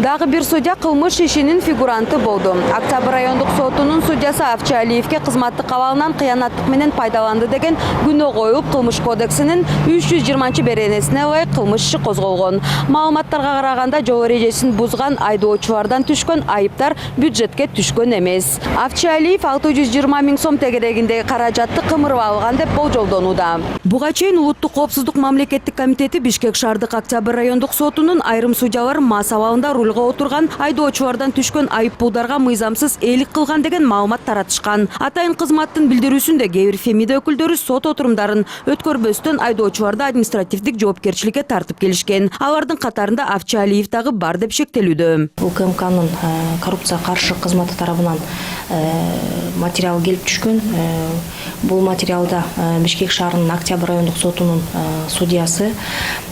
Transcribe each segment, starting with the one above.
Дагы бир судья кылмыш ишинин фигуранты болду. Октябрь райондук сотунун судьясы Авчалиевке кызматтык абалынан кыянаттык менен пайдаланды деген күнөө коюп, кылмыш кодексинин 320-беренесине ылайык кылмыш иши козголгон. Маалыматтарга караганда жол эрежесин бузган айдоочулардан түшкөн айыптар бюджетке түшкөн эмес. Авчалиев 620 000 сом тегерегиндеги каражатты кымырып алган деп болжолдонууда. Буга чейин Улуттук коопсуздук мамлекеттик комитети Бишкек шаардык Октябрь райондук сотунун айрым судьялары мас абалында рулга отурган айдоочулардан түшкөн айыппулдарга мыйзамсыз ээлик кылган деген маалымат таратышкан. Атайын кызматтын билдирүүсүндө кээ бир фемида өкүлдөрү сот отурумдарын өткөрбөстөн айдоочуларды административдик жоопкерчиликке тартып келишкен. Алардын катарында Авчалиев дагы бар деп шектелүүдө. УКМКнын коррупция каршы кызматы тарабынан материал келип түшкөн. Бул материалда Бишкек шаарынын Октябрь райондук сотунун судьясы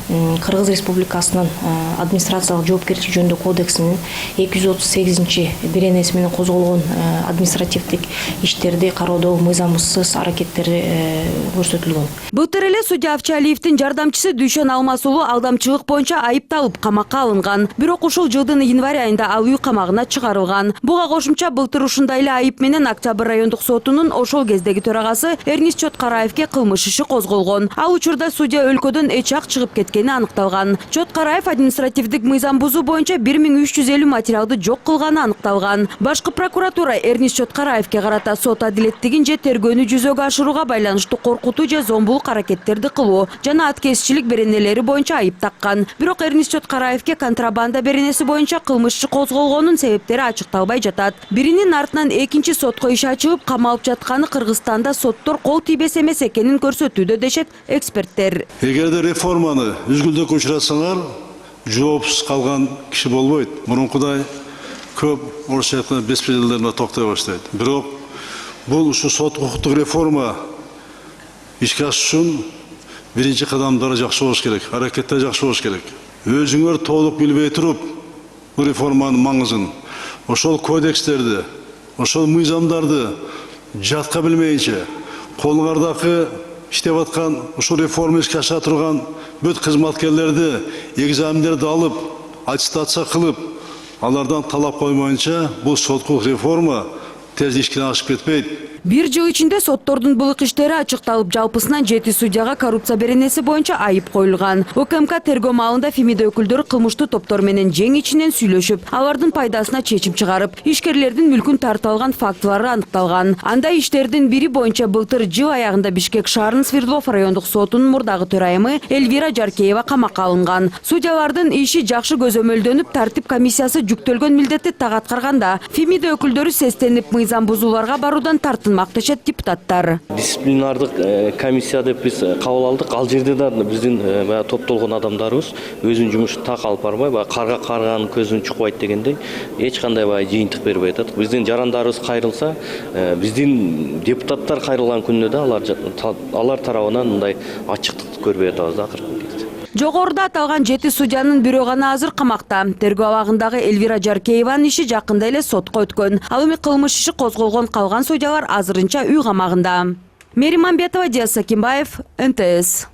Кыргыз Республикасынын администрациялык жоопкерчилик жөнүндө кодексинин 238-беренеси менен козголгон административдик иштерди кароодо мыйзамсыз аракеттери көрсөтүлгөн. Былтыр эле судья Авчалиевдин жардамчысы Дүйшөн Алмаз уулу алдамчылык боюнча айыпталып камакка алынган. Бирок ушул жылдын январь айында ал үй камагына чыгарылган. Буга кошумча былтыр ушундай эле айып менен Октябрь райондук сотунун ошол кездеги төрагасы Эрнис Чоткараевке кылмыш иши козголгон. Ал учурда судья өлкөдөн эч ак чыгып кеткени аныкталган. Чоткараев административдик мыйзам бузуу боюнча 1350 материалды жок кылганы аныкталган. Башкы прокуратура Эрнис Чоткараевке карата сот адилеттигин же тергөөнү жүзөгө ашырууга байланыштуу коркутуу же зомбулук аракеттерди кылуу жана аткезчилик беренелери боюнча айып таккан. Бирок Эрнис Чоткараевке контрабанда беренеси боюнча кылмыш иши козголгонун себептери ачыкталбай жатат. Биринин артынан экинчи сотко иш ачылып камалып жатканы Кыргызстанда соттор кол тийбес эмес экенин көрсөтүүдө дешет эксперттер. Эгерде реформаны үзгүлдөккө учуратсаңар, жоопсуз калган киши болбойт. Мурункудай көп орусча айтканда беспределдерге токтой баштайт. Бирок бул ушу сот укуктук реформа ишке ашыш үчүн биринчи кадамдары жакшы болуш керек, аракеттер жакшы болуш керек. Өзүңөр толук билбей туруп, бул реформанын маңызын, ошол кодекстерди, ошол мыйзамдарды жатка билмейинче, колуңардагы иштеп аткан ушул реформа ишке аша турган бүт кызматкерлерди экзамендерди алып, аттестация кылып, алардан талап коймоюнча бул соткулук реформа тез ишке ашып кетпейт. Бир жыл ичинде соттордун булык иштери ачыкталып, жалпысынан 7 судьяга коррупция беренеси боюнча айып коюлган. УКМК тергөө маалында фемида өкүлдөрү кылмыштуу топтор менен жең ичинен сүйлөшүп, алардын пайдасына чечим чыгарып, ишкерлердин мүлкүн тартып алган фактылары аныкталган. Андай иштердин бири боюнча былтыр жыл аягында Бишкек шаарынын Свердлов райондук сотунун мурдагы төрайымы Эльвира Жаркеева камакка алынган. Судьялардын иши жакшы көзөмөлдөнүп, тартип комиссиясы жүктөлгөн милдетти так аткарганда, фемида өкүлдөрү сестенип мыйзам бузууларга баруудан макташат депутаттар. Дисциплинардык комиссия деп биз кабыл алдык. Ал жерде да биздин топтолгон адамдарыбыз өзүнүн жумушун так алып барбай, карга карганын көзүн чукпайт дегендей эч кандай жыйынтык бербей атат. Биздин жарандарыбыз кайрылса, биздин депутаттар кайрылган күндө да алар тарабынан мындай ачыктыкты көрбөй атабыз да акыркы. Жогоруда аталган 7 судьянын бирөө гана азыр камакта. Тергөө абагындагы Эльвира Жаркееванын иши жакында эле сотко өткөн. Ал эми кылмыш иши козголгон калган судьялар азырынча үй камагында. Меримамбетова, Диас Сакимбаев, НТС.